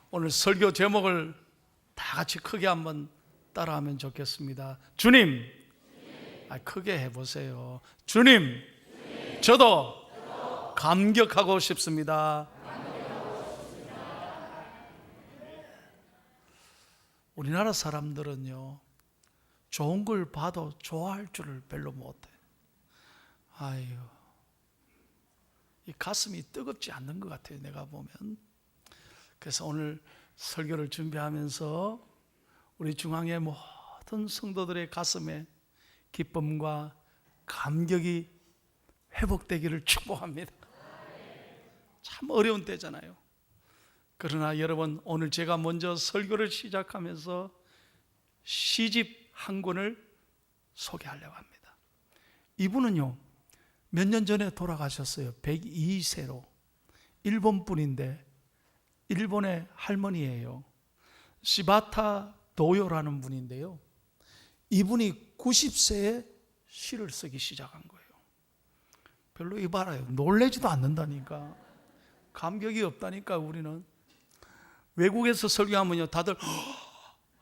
오늘 설교 제목을 다 같이 크게 한번 따라하면 좋겠습니다. 주님, 크게 해보세요. 주님, 저도 감격하고 싶습니다. 우리나라 사람들은요, 좋은 걸 봐도 좋아할 줄을 별로 못해. 아유, 이 가슴이 뜨겁지 않는 것 같아요, 내가 보면. 그래서 오늘 설교를 준비하면서 우리 중앙의 모든 성도들의 가슴에 기쁨과 감격이 회복되기를 축복합니다. 참 어려운 때잖아요. 그러나 여러분, 오늘 제가 먼저 설교를 시작하면서 시집 한 권을 소개하려고 합니다. 이분은요, 몇 년 전에 돌아가셨어요. 102세로. 일본 분인데 일본의 할머니예요. 시바타 도요라는 분인데요, 이분이 90세에 시를 쓰기 시작한 거예요. 별로 이봐라요, 놀래지도 않는다니까. 감격이 없다니까. 우리는 외국에서 설교하면요, 다들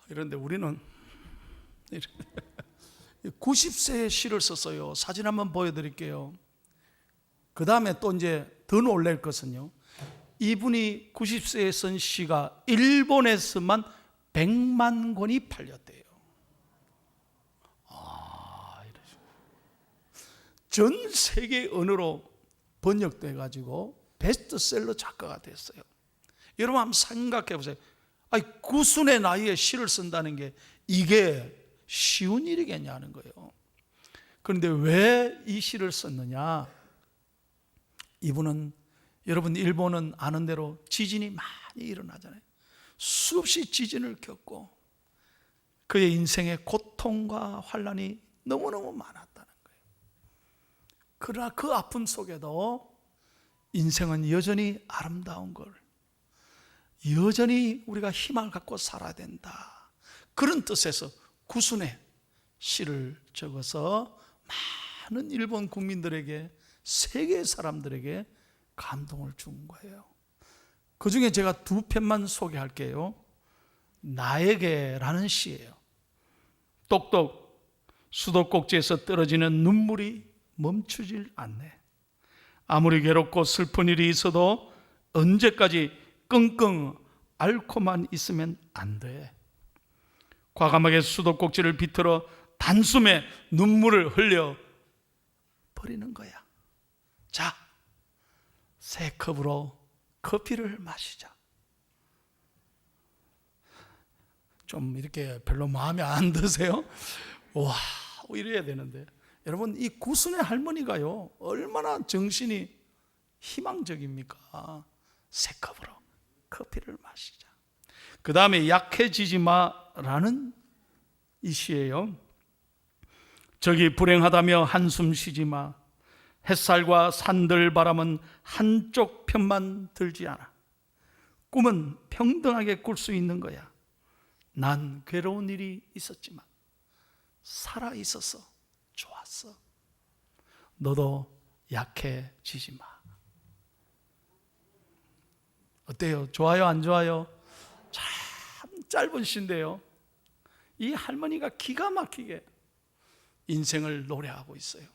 이런데 우리는 90세에 시를 썼어요. 사진 한번 보여드릴게요. 그 다음에 또 이제 더 놀랄 것은요, 이분이 90세에 쓴 시가 일본에서만 100만 권이 팔렸대요. 전 세계 언어로 번역돼 가지고 베스트셀러 작가가 됐어요. 여러분 한번 생각해 보세요. 구순의 나이에 시를 쓴다는 게 이게 쉬운 일이겠냐는 거예요. 그런데 왜 이 시를 썼느냐? 이분은, 여러분 일본은 아는 대로 지진이 많이 일어나잖아요. 수없이 지진을 겪고 그의 인생의 고통과 환난이 너무너무 많았다는 거예요. 그러나 그 아픔 속에도 인생은 여전히 아름다운 걸, 여전히 우리가 희망을 갖고 살아야 된다, 그런 뜻에서 구순의 시를 적어서 많은 일본 국민들에게, 세계 사람들에게 감동을 준 거예요. 그 중에 제가 두 편만 소개할게요. 나에게라는 시예요. 똑똑 수도꼭지에서 떨어지는 눈물이 멈추질 않네. 아무리 괴롭고 슬픈 일이 있어도 언제까지 끙끙 앓고만 있으면 안 돼. 과감하게 수도꼭지를 비틀어 단숨에 눈물을 흘려 버리는 거야. 자, 새 컵으로 커피를 마시자. 좀 이렇게 별로 마음에 안 드세요? 와, 이래야 되는데. 여러분, 이 구순의 할머니가요, 얼마나 정신이 희망적입니까? 새 컵으로 커피를 마시자. 그 다음에 약해지지 마라는 이 시예요. 저기 불행하다며 한숨 쉬지 마. 햇살과 산들 바람은 한쪽 편만 들지 않아. 꿈은 평등하게 꿀 수 있는 거야. 난 괴로운 일이 있었지만 살아 있어서 좋았어. 너도 약해지지 마. 어때요? 좋아요, 안 좋아요? 참 짧은 시인데요, 이 할머니가 기가 막히게 인생을 노래하고 있어요.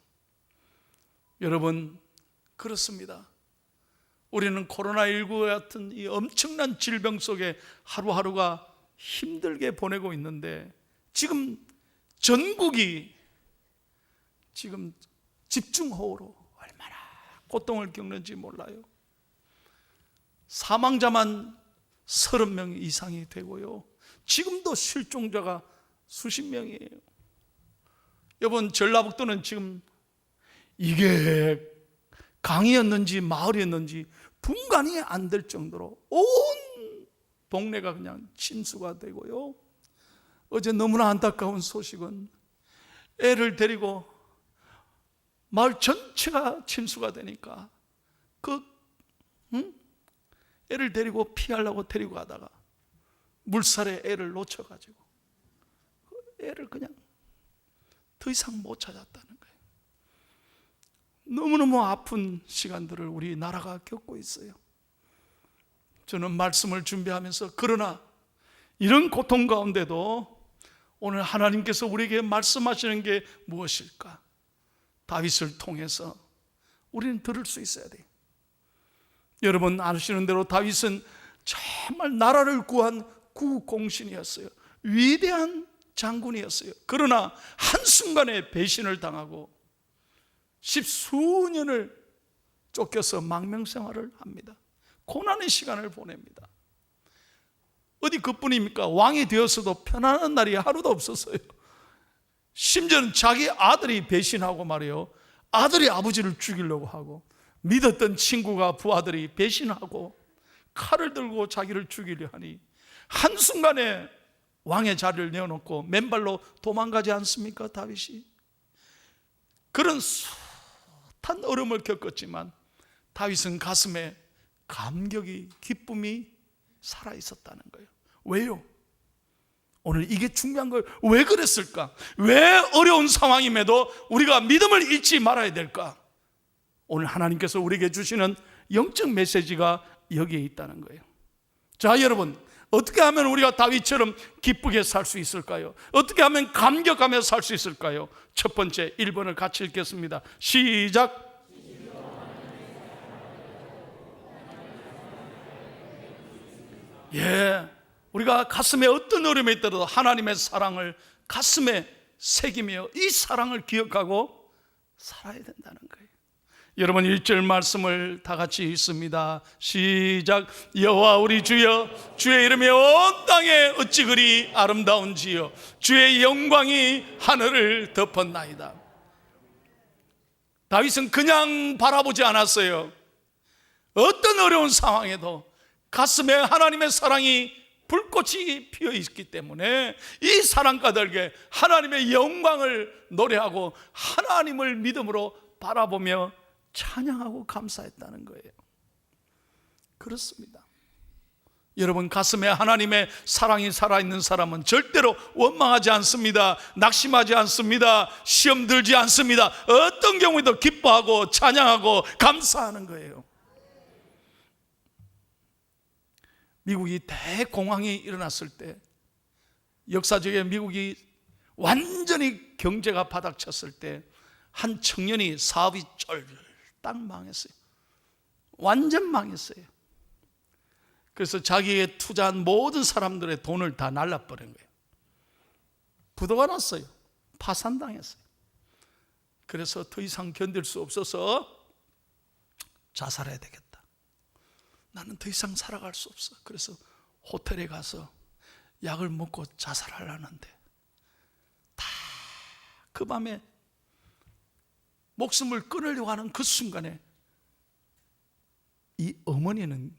여러분, 그렇습니다. 우리는 코로나19 같은 이 엄청난 질병 속에 하루하루가 힘들게 보내고 있는데, 지금 전국이 지금 집중호우로 얼마나 고통을 겪는지 몰라요. 사망자만 30명 이상이 되고요, 지금도 실종자가 수십 명이에요. 여러분, 전라북도는 지금 이게 강이었는지 마을이었는지 분간이 안 될 정도로 온 동네가 그냥 침수가 되고요. 어제 너무나 안타까운 소식은 애를 데리고 마을 전체가 침수가 되니까 애를 데리고 피하려고 데리고 가다가 물살에 애를 놓쳐가지고 애를 그냥 더 이상 못 찾았다는 거예요. 너무너무 아픈 시간들을 우리 나라가 겪고 있어요. 저는 말씀을 준비하면서 그러나 이런 고통 가운데도 오늘 하나님께서 우리에게 말씀하시는 게 무엇일까? 다윗을 통해서 우리는 들을 수 있어야 돼요. 여러분 아시는 대로 다윗은 정말 나라를 구한 구공신이었어요. 위대한 장군이었어요. 그러나 한순간에 배신을 당하고 십수년을 쫓겨서 망명생활을 합니다. 고난의 시간을 보냅니다. 어디 그뿐입니까? 왕이 되었어도 편안한 날이 하루도 없었어요. 심지어는 자기 아들이 배신하고 말이요, 아들이 아버지를 죽이려고 하고, 믿었던 친구가 부하들이 배신하고 칼을 들고 자기를 죽이려 하니 한순간에 왕의 자리를 내어놓고 맨발로 도망가지 않습니까? 다윗이 그런 숱한 어려움을 겪었지만 다윗은 가슴에 감격이, 기쁨이 살아있었다는 거예요. 왜요? 오늘 이게 중요한 거예요. 왜 그랬을까? 왜 어려운 상황임에도 우리가 믿음을 잃지 말아야 될까? 오늘 하나님께서 우리에게 주시는 영적 메시지가 여기에 있다는 거예요. 자, 여러분, 어떻게 하면 우리가 다윗처럼 기쁘게 살 수 있을까요? 어떻게 하면 감격하며 살 수 있을까요? 첫 번째 1번을 같이 읽겠습니다. 시작. 우리가 가슴에 어떤 어려움이 있더라도 하나님의 사랑을 가슴에 새기며 이 사랑을 기억하고 살아야 된다는 거예요. 여러분 1절 말씀을 다 같이 읽습니다. 시작. 여호와 우리 주여, 주의 이름이 온 땅에 어찌 그리 아름다운지요, 주의 영광이 하늘을 덮었나이다. 다윗은 그냥 바라보지 않았어요. 어떤 어려운 상황에도 가슴에 하나님의 사랑이 불꽃이 피어있기 때문에 이 사랑가들에게 하나님의 영광을 노래하고 하나님을 믿음으로 바라보며 찬양하고 감사했다는 거예요. 그렇습니다. 여러분, 가슴에 하나님의 사랑이 살아있는 사람은 절대로 원망하지 않습니다. 낙심하지 않습니다. 시험 들지 않습니다. 어떤 경우에도 기뻐하고 찬양하고 감사하는 거예요. 미국이 대공황이 일어났을 때, 역사적인 미국이 완전히 경제가 바닥쳤을 때 한 청년이 사업이 쫄딱 망했어요. 완전 망했어요. 그래서 자기의 투자한 모든 사람들의 돈을 다 날라버린 거예요. 부도가 났어요. 파산당했어요. 그래서 더 이상 견딜 수 없어서 자살해야 되겠다. 나는 더 이상 살아갈 수 없어. 그래서 호텔에 가서 약을 먹고 자살하려는데 다 그 밤에 목숨을 끊으려고 하는 그 순간에 이 어머니는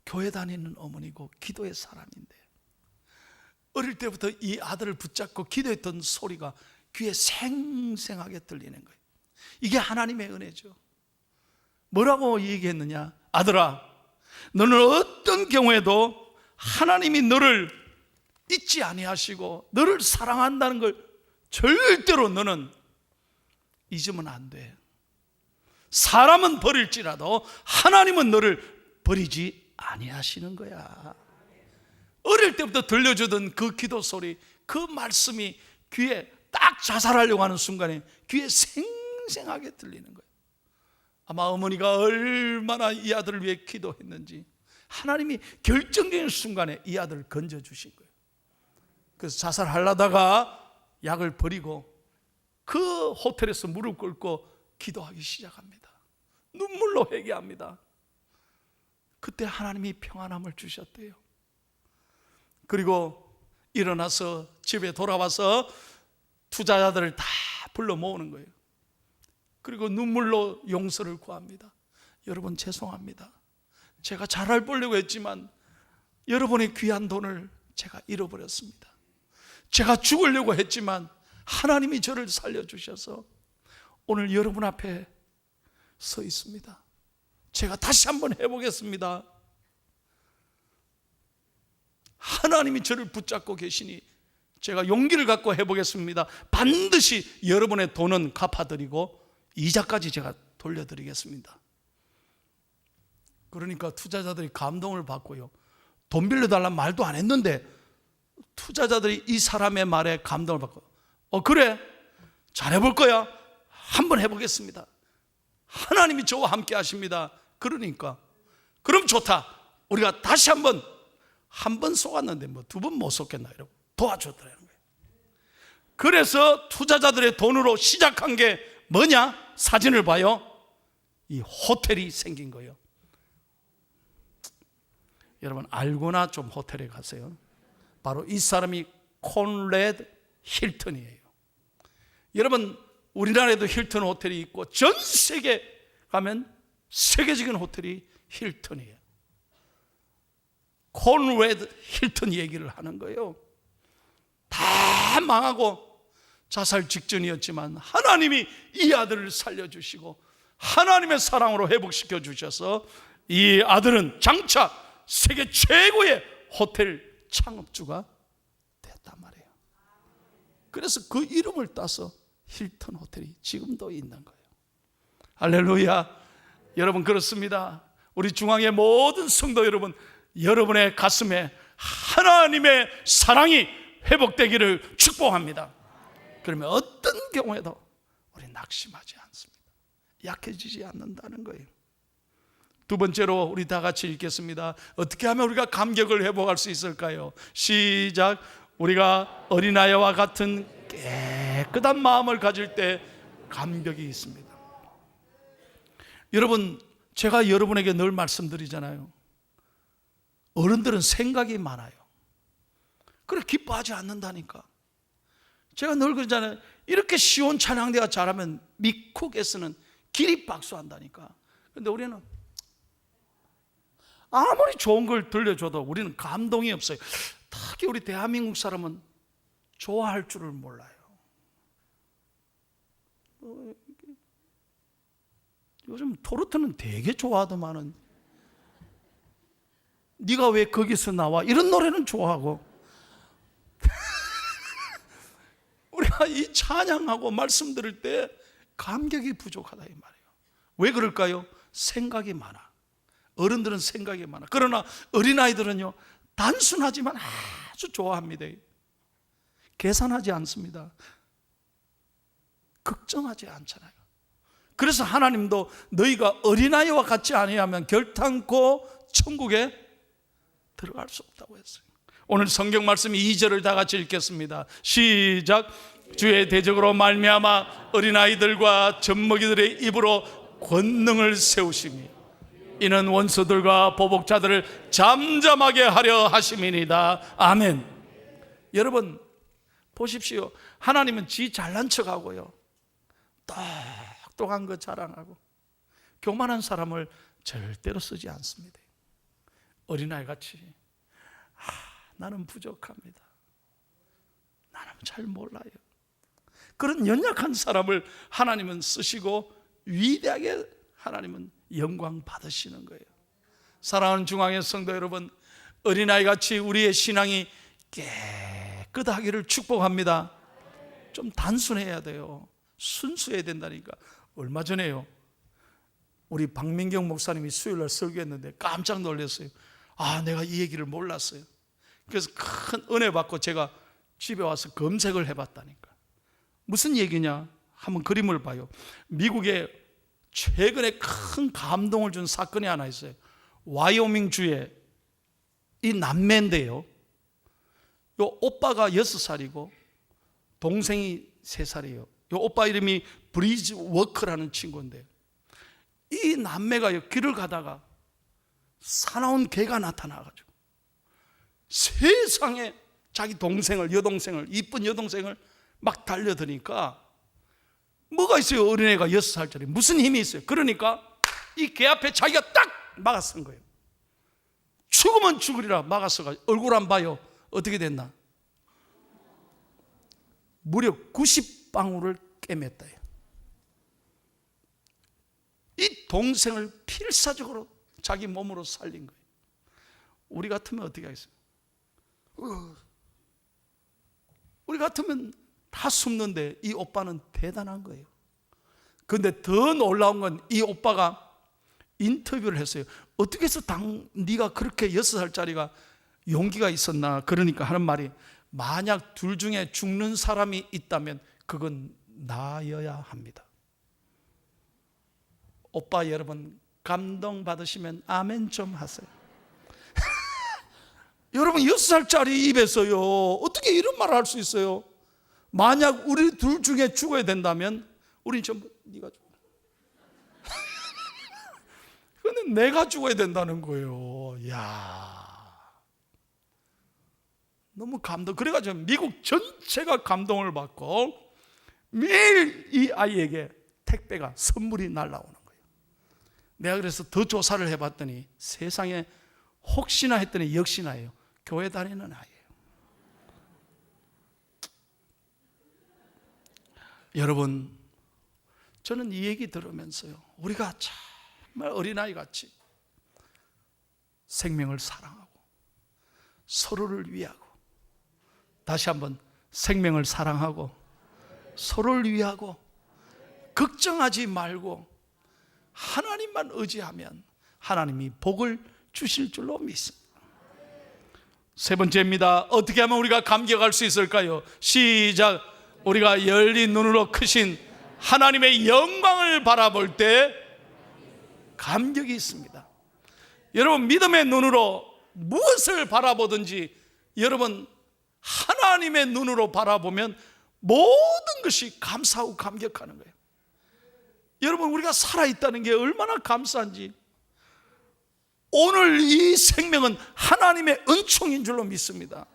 교회 다니는 어머니고 기도의 사람인데 어릴 때부터 이 아들을 붙잡고 기도했던 소리가 귀에 생생하게 들리는 거예요. 이게 하나님의 은혜죠. 뭐라고 얘기했느냐? 아들아, 너는 어떤 경우에도 하나님이 너를 잊지 아니하시고 너를 사랑한다는 걸 절대로 너는 잊으면 안 돼. 사람은 버릴지라도 하나님은 너를 버리지 아니하시는 거야. 어릴 때부터 들려주던 그 기도 소리, 그 말씀이 귀에 딱 자살하려고 하는 순간에 귀에 생생하게 들리는 거예요. 아마 어머니가 얼마나 이 아들을 위해 기도했는지 하나님이 결정적인 순간에 이 아들을 건져주신 거예요. 그래서 자살하려다가 약을 버리고 그 호텔에서 무릎 꿇고 기도하기 시작합니다. 눈물로 회개합니다. 그때 하나님이 평안함을 주셨대요. 그리고 일어나서 집에 돌아와서 투자자들을 다 불러 모으는 거예요. 그리고 눈물로 용서를 구합니다. 여러분, 죄송합니다. 제가 잘할 보려고 했지만 여러분의 귀한 돈을 제가 잃어버렸습니다. 제가 죽으려고 했지만 하나님이 저를 살려주셔서 오늘 여러분 앞에 서 있습니다. 제가 다시 한번 해보겠습니다. 하나님이 저를 붙잡고 계시니 제가 용기를 갖고 해보겠습니다. 반드시 여러분의 돈은 갚아드리고 이자까지 제가 돌려드리겠습니다. 그러니까 투자자들이 감동을 받고요, 돈 빌려달라는 말도 안 했는데 투자자들이 이 사람의 말에 감동을 받고, 그래, 잘해볼 거야, 한번 해보겠습니다, 하나님이 저와 함께 하십니다. 그러니까 그럼 좋다, 우리가 다시 한 번 속았는데 뭐 두 번 못 속겠나, 이러고 도와줬더라는 거예요. 그래서 투자자들의 돈으로 시작한 게 뭐냐? 사진을 봐요. 이 호텔이 생긴 거예요. 여러분 알고나 좀 호텔에 가세요. 바로 이 사람이 콘래드 힐튼이에요. 여러분 우리나라에도 힐튼 호텔이 있고 전 세계 가면 세계적인 호텔이 힐튼이에요. 콘래드 힐튼 얘기를 하는 거예요. 다 망하고 자살 직전이었지만 하나님이 이 아들을 살려주시고 하나님의 사랑으로 회복시켜 주셔서 이 아들은 장차 세계 최고의 호텔 창업주가 됐단 말이에요. 그래서 그 이름을 따서 힐튼 호텔이 지금도 있는 거예요. 할렐루야. 여러분 그렇습니다. 우리 중앙의 모든 성도 여러분, 여러분의 가슴에 하나님의 사랑이 회복되기를 축복합니다. 그러면 어떤 경우에도 우리 낙심하지 않습니다. 약해지지 않는다는 거예요. 두 번째로 우리 다 같이 읽겠습니다. 어떻게 하면 우리가 감격을 회복할 수 있을까요? 시작. 우리가 어린아이와 같은 깨끗한 마음을 가질 때 감격이 있습니다. 여러분 제가 여러분에게 늘 말씀드리잖아요. 어른들은 생각이 많아요. 그래 기뻐하지 않는다니까. 제가 늘 그러잖아요. 이렇게 쉬운 찬양대가 잘하면 미국에서는 기립박수한다니까. 그런데 우리는 아무리 좋은 걸 들려줘도 우리는 감동이 없어요. 특히 우리 대한민국 사람은 좋아할 줄을 몰라요. 요즘 토르트는 되게 좋아하더만은 네가 왜 거기서 나와? 이런 노래는 좋아하고 우리가 이 찬양하고 말씀 들을 때 감격이 부족하다 이 말이에요. 왜 그럴까요? 생각이 많아. 어른들은 생각이 많아. 그러나 어린아이들은요 단순하지만 아주 좋아합니다. 계산하지 않습니다. 걱정하지 않잖아요. 그래서 하나님도 너희가 어린아이와 같지 아니하면 결탄코 천국에 들어갈 수 없다고 했어요. 오늘 성경 말씀 2절을 다 같이 읽겠습니다. 시작. 주의 대적으로 말미암아 어린아이들과 젖먹이들의 입으로 권능을 세우시니 이는 원수들과 보복자들을 잠잠하게 하려 하심이니이다. 아멘. 여러분 보십시오. 하나님은 지 잘난 척하고요 똑똑한 거 자랑하고 교만한 사람을 절대로 쓰지 않습니다. 어린아이같이 나는 부족합니다, 나는 잘 몰라요, 그런 연약한 사람을 하나님은 쓰시고 위대하게 하나님은 영광 받으시는 거예요. 사랑하는 중앙의 성도 여러분, 어린아이같이 우리의 신앙이 깨끗하기를 축복합니다. 좀 단순해야 돼요. 순수해야 된다니까. 얼마 전에요 우리 박민경 목사님이 수요일날 설교했는데 깜짝 놀랐어요. 내가 이 얘기를 몰랐어요. 그래서 큰 은혜 받고 제가 집에 와서 검색을 해봤다니까. 무슨 얘기냐? 한번 그림을 봐요. 미국에 최근에 큰 감동을 준 사건이 하나 있어요. 와이오밍 주에 이 남매인데요, 요 오빠가 6살이고 동생이 3살이에요. 요 오빠 이름이 브리즈 워커라는 친구인데 이 남매가 길을 가다가 사나운 개가 나타나가지고 세상에 자기 동생을, 여동생을, 이쁜 여동생을 막 달려드니까 뭐가 있어요? 어린애가 6살짜리 무슨 힘이 있어요? 그러니까 이 개 앞에 자기가 딱 막아선 거예요. 죽으면 죽으리라 막아서가 얼굴 안 봐요. 어떻게 됐나? 무려 90방울을 꿰맸다. 이 동생을 필사적으로 자기 몸으로 살린 거예요. 우리 같으면 어떻게 하겠어요? 우리 같으면 다 숨는데 이 오빠는 대단한 거예요. 그런데 더 놀라운 건 이 오빠가 인터뷰를 했어요. 어떻게 해서 네가 그렇게 6살짜리가 용기가 있었나? 그러니까 하는 말이, 만약 둘 중에 죽는 사람이 있다면 그건 나여야 합니다. 오빠 여러분, 감동받으시면 아멘 좀 하세요. 여러분, 6살짜리 입에서요, 어떻게 이런 말을 할 수 있어요? 만약 우리 둘 중에 죽어야 된다면 우린 전부 네가 죽어. 근데 내가 죽어야 된다는 거예요. 야, 너무 감동. 그래가지고 미국 전체가 감동을 받고 매일 이 아이에게 택배가, 선물이 날라오는 거예요. 내가 그래서 더 조사를 해봤더니 세상에 혹시나 했더니 역시나예요. 교회 다니는 아이예요. 여러분, 저는 이 얘기 들으면서요, 우리가 정말 어린아이 같이 생명을 사랑하고 서로를 위하고, 다시 한번 생명을 사랑하고 서로를 위하고 걱정하지 말고 하나님만 의지하면 하나님이 복을 주실 줄로 믿습니다. 세 번째입니다. 어떻게 하면 우리가 감격할 수 있을까요? 시작. 우리가 열린 눈으로 크신 하나님의 영광을 바라볼 때 감격이 있습니다. 여러분, 믿음의 눈으로 무엇을 바라보든지 여러분 하나님의 눈으로 바라보면 모든 것이 감사하고 감격하는 거예요. 여러분, 우리가 살아있다는 게 얼마나 감사한지, 오늘 이 생명은 하나님의 은총인 줄로 믿습니다.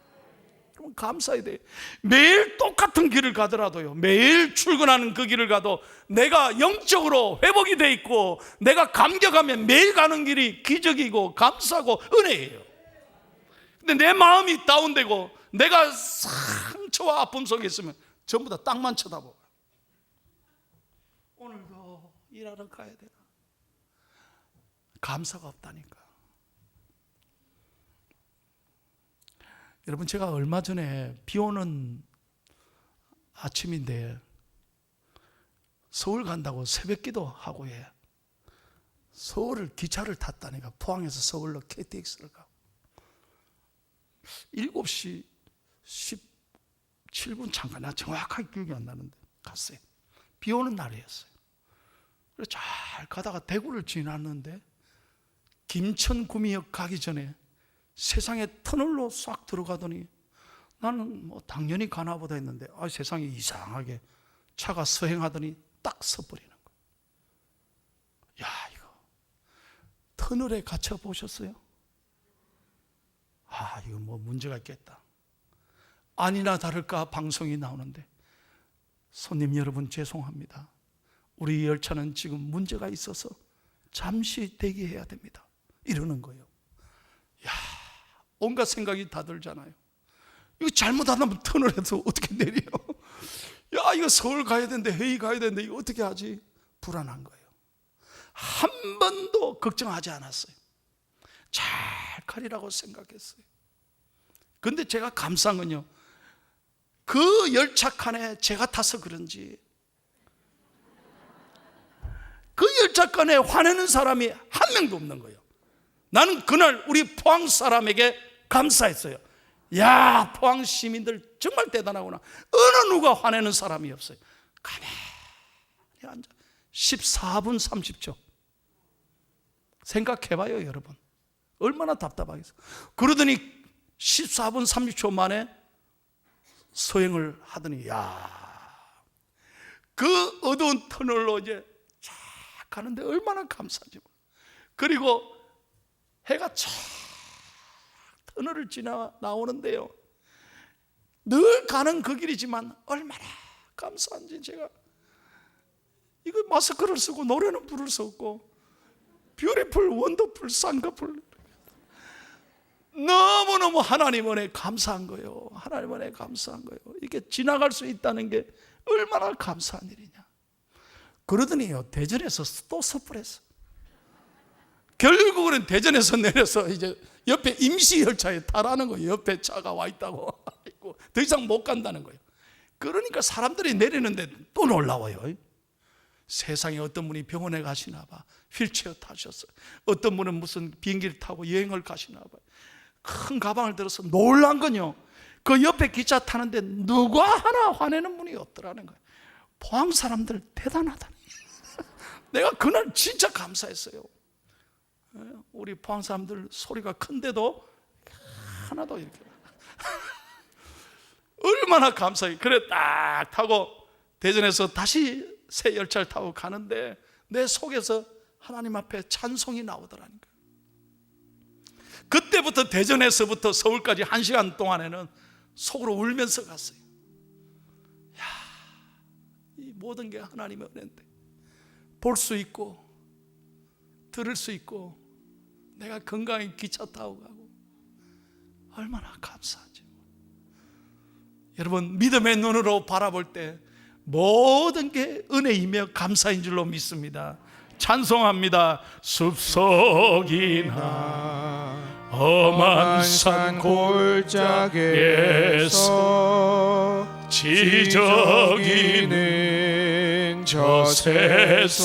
그럼 감사해야 돼요. 매일 똑같은 길을 가더라도요, 매일 출근하는 그 길을 가도 내가 영적으로 회복이 돼 있고 내가 감격하면 매일 가는 길이 기적이고 감사고 은혜예요. 근데 내 마음이 다운되고 내가 상처와 아픔 속에 있으면 전부 다 땅만 쳐다보고, 오늘도 일하러 가야 되나? 감사가 없다니까. 여러분, 제가 얼마 전에 비 오는 아침인데 서울 간다고 새벽기도 하고 서울을 기차를 탔다니까. 포항에서 서울로 KTX를 가고 7시 17분 잠깐, 나 정확하게 기억이 안 나는데 갔어요. 비 오는 날이었어요. 그래서 잘 가다가 대구를 지났는데 김천 구미역 가기 전에 세상에 터널로 싹 들어가더니 나는 뭐 당연히 가나보다 했는데 세상에 이상하게 차가 서행하더니 딱 서버리는 거예요. 야, 이거 터널에 갇혀 보셨어요? 이거 뭐 문제가 있겠다. 아니나 다를까 방송이 나오는데, 손님 여러분 죄송합니다, 우리 열차는 지금 문제가 있어서 잠시 대기해야 됩니다, 이러는 거예요. 야, 온갖 생각이 다 들잖아요. 이거 잘못하면 터널에서 어떻게 내려? 야, 이거 서울 가야 되는데, 회의 가야 되는데 이거 어떻게 하지? 불안한 거예요. 한 번도 걱정하지 않았어요. 잘 가리라고 생각했어요. 근데 제가 감사한 건요, 그 열차 칸에 제가 타서 그런지 그 열차 칸에 화내는 사람이 한 명도 없는 거예요. 나는 그날 우리 포항 사람에게 감사했어요. 야, 포항 시민들 정말 대단하구나. 어느 누가 화내는 사람이 없어요. 가만히 앉아 14분 30초 생각해봐요, 여러분. 얼마나 답답하겠어요. 그러더니 14분 30초 만에 서행을 하더니, 야, 그 어두운 터널로 이제 쫙 가는데 얼마나 감사한지. 그리고 해가 쫙 터널을 지나 나오는데요, 늘 가는 그 길이지만 얼마나 감사한지. 제가 이거 마스크를 쓰고 노래는 부를 수 없고, 뷰티풀, 원더풀, 쌍꺼풀, 너무너무 하나님 은혜 감사한 거예요. 하나님 은혜 감사한 거예요. 이렇게 지나갈 수 있다는 게 얼마나 감사한 일이냐. 그러더니요, 대전에서 또 섣불했어. 결국은 대전에서 내려서 이제 옆에 임시 열차에 타라는 거예요. 옆에 차가 와 있다고. 더 이상 못 간다는 거예요. 그러니까 사람들이 내리는데 또 놀라워요. 세상에 어떤 분이 병원에 가시나 봐. 휠체어 타셨어요. 어떤 분은 무슨 비행기를 타고 여행을 가시나 봐. 큰 가방을 들어서 놀란 건요, 그 옆에 기차 타는데 누가 하나 화내는 분이 없더라는 거예요. 포항 사람들 대단하다니. 내가 그날 진짜 감사했어요. 우리 포항 사람들 소리가 큰데도 하나도 이렇게 얼마나 감사해. 그래 딱 타고 대전에서 다시 새 열차를 타고 가는데 내 속에서 하나님 앞에 찬송이 나오더라니까. 그때부터 대전에서부터 서울까지 1시간 동안에는 속으로 울면서 갔어요. 야, 이 모든 게 하나님의 은혜인데, 볼 수 있고 들을 수 있고 내가 건강히 기차 타고 가고 얼마나 감사하죠. 여러분, 믿음의 눈으로 바라볼 때 모든 게 은혜이며 감사인 줄로 믿습니다. 찬송합니다. 숲속이나 험한 산 골짜기에서 지저귀는 저 새소리들과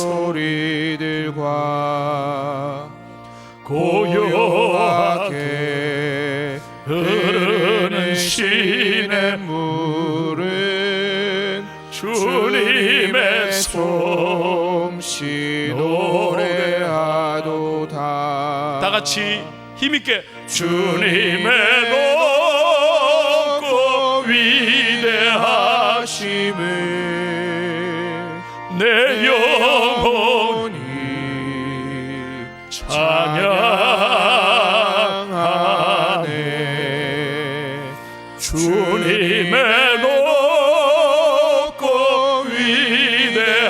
고요하게 흐르는 시냇물은 주님의 솜씨 노래하도다. 다 같이 힘있게 주님의 높고 위대하심을 내 영혼이 찬양하네. 주님의 높고 위대하심을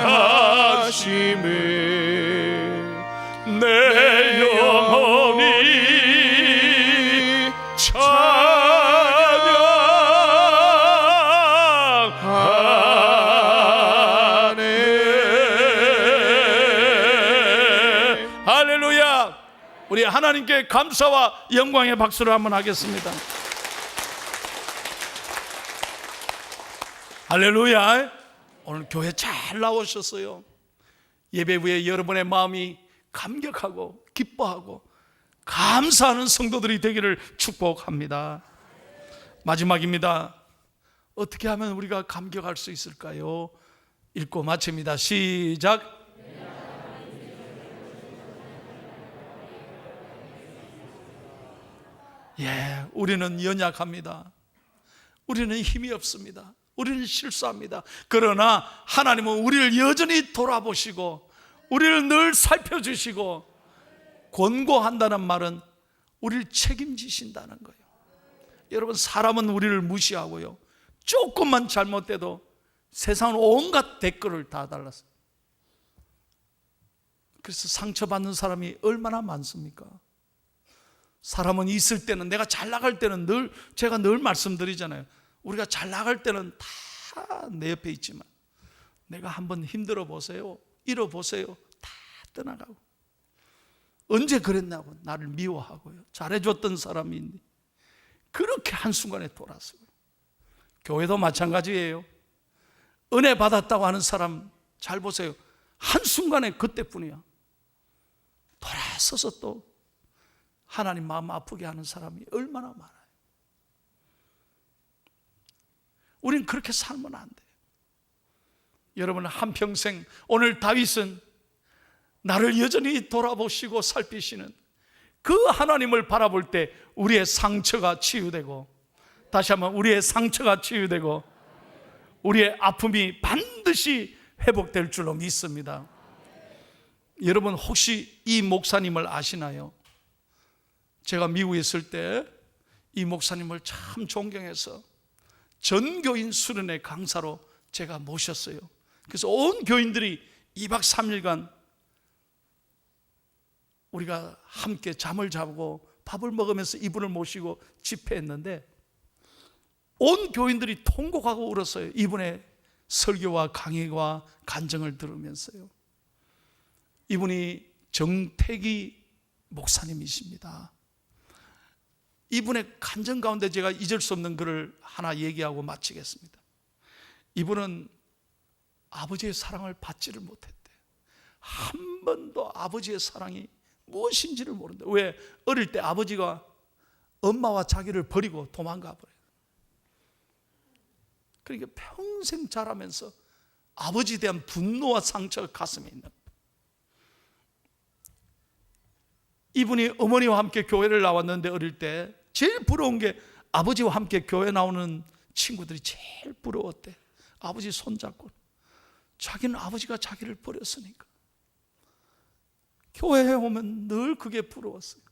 내 영혼이 찬양하네. 할렐루야. 우리 하나님께 감사와 영광의 박수를 한번 하겠습니다. 할렐루야. 오늘 교회 잘 나오셨어요. 예배 후에 여러분의 마음이 감격하고 기뻐하고 감사하는 성도들이 되기를 축복합니다. 마지막입니다. 어떻게 하면 우리가 감격할 수 있을까요? 읽고 마칩니다. 시작. 예, 우리는 연약합니다. 우리는 힘이 없습니다. 우리는 실수합니다. 그러나 하나님은 우리를 여전히 돌아보시고 우리를 늘 살펴주시고 권고한다는 말은 우리를 책임지신다는 거예요. 여러분, 사람은 우리를 무시하고요, 조금만 잘못돼도 세상은 온갖 댓글을 다 달랐어요. 그래서 상처받는 사람이 얼마나 많습니까? 사람은 있을 때는, 내가 잘 나갈 때는 제가 늘 말씀드리잖아요. 우리가 잘 나갈 때는 다 내 옆에 있지만 내가 한번 힘들어 보세요, 잃어 보세요, 다 떠나가고, 언제 그랬냐고 나를 미워하고요, 잘해줬던 사람이 있는데 그렇게 한순간에 돌아서고요. 교회도 마찬가지예요. 은혜 받았다고 하는 사람 잘 보세요. 한순간에 그때뿐이야. 돌아서서 또 하나님 마음 아프게 하는 사람이 얼마나 많아요. 우린 그렇게 살면 안 돼요. 여러분, 한평생, 오늘 다윗은 나를 여전히 돌아보시고 살피시는 그 하나님을 바라볼 때 우리의 상처가 치유되고, 다시 한번 우리의 상처가 치유되고 우리의 아픔이 반드시 회복될 줄로 믿습니다. 여러분, 혹시 이 목사님을 아시나요? 제가 미국에 있을 때 이 목사님을 참 존경해서 전교인 수련회 강사로 제가 모셨어요. 그래서 온 교인들이 2박 3일간 우리가 함께 잠을 자고 밥을 먹으면서 이분을 모시고 집회했는데 온 교인들이 통곡하고 울었어요. 이분의 설교와 강의와 간증을 들으면서요. 이분이 정태기 목사님이십니다. 이분의 간증 가운데 제가 잊을 수 없는 글을 하나 얘기하고 마치겠습니다. 이분은 아버지의 사랑을 받지를 못했대. 한 번도 아버지의 사랑이 무엇인지를 모른다. 왜? 어릴 때 아버지가 엄마와 자기를 버리고 도망가 버려요. 그러니까 평생 자라면서 아버지에 대한 분노와 상처가 가슴에 있는 거예요. 이분이 어머니와 함께 교회를 나왔는데 어릴 때 제일 부러운 게 아버지와 함께 교회 나오는 친구들이 제일 부러웠대. 아버지 손잡고. 자기는 아버지가 자기를 버렸으니까. 교회에 오면 늘 그게 부러웠어요.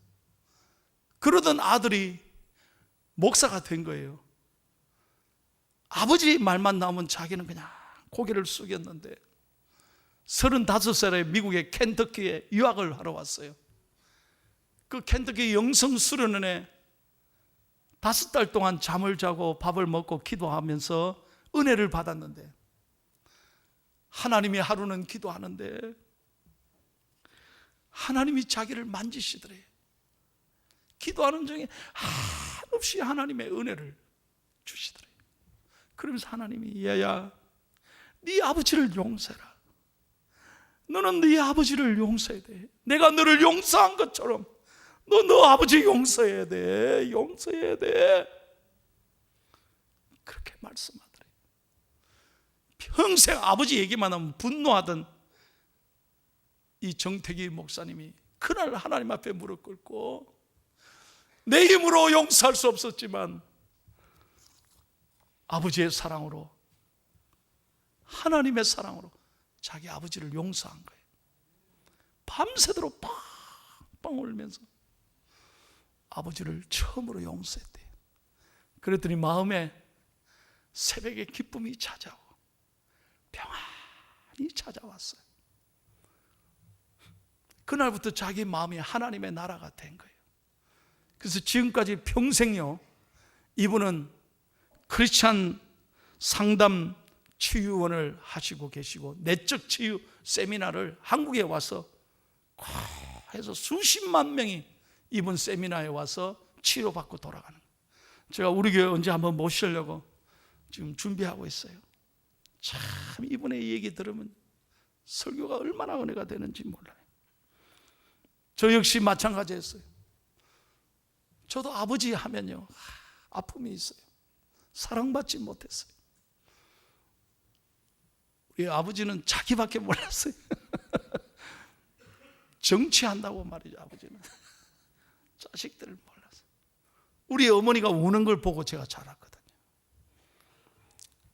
그러던 아들이 목사가 된 거예요. 아버지 말만 나오면 자기는 그냥 고개를 숙였는데 35살에 미국의 켄터키에 유학을 하러 왔어요. 그 켄터키 영성 수련원에 5달 동안 잠을 자고 밥을 먹고 기도하면서 은혜를 받았는데 하나님이 하루는 기도하는데 하나님이 자기를 만지시더래요. 기도하는 중에 한없이 하나님의 은혜를 주시더래요. 그러면서 하나님이 얘야 네 아버지를 용서해라. 너는 네 아버지를 용서해야 돼. 내가 너를 용서한 것처럼 너 아버지 용서해야 돼. 용서해야 돼. 그렇게 말씀하더래요. 평생 아버지 얘기만 하면 분노하던 이 정택이 목사님이 그날 하나님 앞에 무릎 꿇고 내 힘으로 용서할 수 없었지만 아버지의 사랑으로 하나님의 사랑으로 자기 아버지를 용서한 거예요. 밤새도록 팡팡 울면서 아버지를 처음으로 용서했대요. 그랬더니 마음에 새벽에 기쁨이 찾아오고 평안이 찾아왔어요. 그날부터 자기 마음이 하나님의 나라가 된 거예요. 그래서 지금까지 평생요 이분은 크리스찬 상담 치유원을 하시고 계시고 내적 치유 세미나를 한국에 와서 해서 수십만 명이 이분 세미나에 와서 치료받고 돌아가는 거예요. 제가 우리 교회 언제 한번 모시려고 지금 준비하고 있어요. 참 이분의 얘기 들으면 설교가 얼마나 은혜가 되는지 몰라요. 저 역시 마찬가지였어요. 저도 아버지 하면요 아픔이 있어요. 사랑받지 못했어요. 우리 아버지는 자기밖에 몰랐어요. 정치한다고 말이죠. 아버지는 자식들을 몰랐어요. 우리 어머니가 우는 걸 보고 제가 자랐거든요.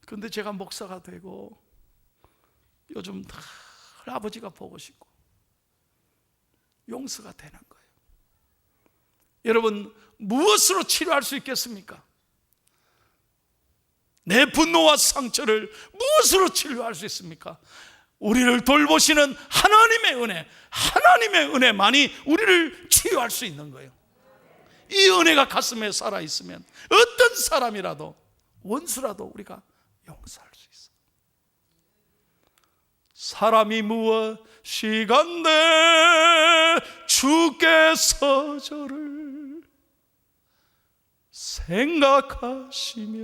그런데 제가 목사가 되고 요즘 다 아버지가 보고 싶고 용서가 되는 거예요. 여러분 무엇으로 치료할 수 있겠습니까? 내 분노와 상처를 무엇으로 치료할 수 있습니까? 우리를 돌보시는 하나님의 은혜만이 우리를 치유할 수 있는 거예요. 이 은혜가 가슴에 살아있으면 어떤 사람이라도 원수라도 우리가 용서할 수 있어요. 사람이 무엇이간데 주께서 저를 생각하시며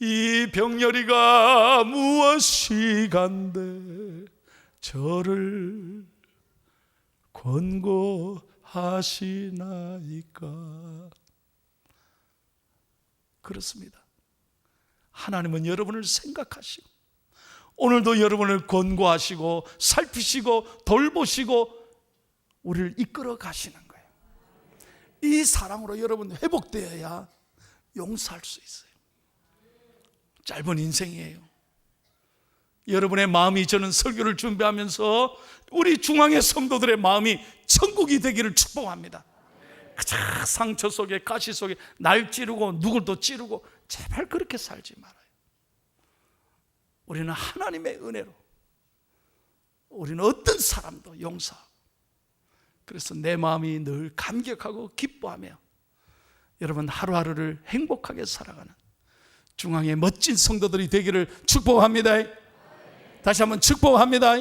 이 병렬이가 무엇이간데 저를 권고하시나이까. 그렇습니다. 하나님은 여러분을 생각하시고 오늘도 여러분을 권고하시고 살피시고 돌보시고 우리를 이끌어 가시는 거예요. 이 사랑으로 여러분 회복되어야 용서할 수 있어요. 짧은 인생이에요. 여러분의 마음이, 저는 설교를 준비하면서 우리 중앙의 성도들의 마음이 천국이 되기를 축복합니다. 가장 상처 속에, 가시 속에 날 찌르고 누굴 또 찌르고 제발 그렇게 살지 말아요. 우리는 하나님의 은혜로 우리는 어떤 사람도 용서하고, 그래서 내 마음이 늘 감격하고 기뻐하며 여러분 하루하루를 행복하게 살아가는 중앙의 멋진 성도들이 되기를 축복합니다. 다시 한번 축복합니다.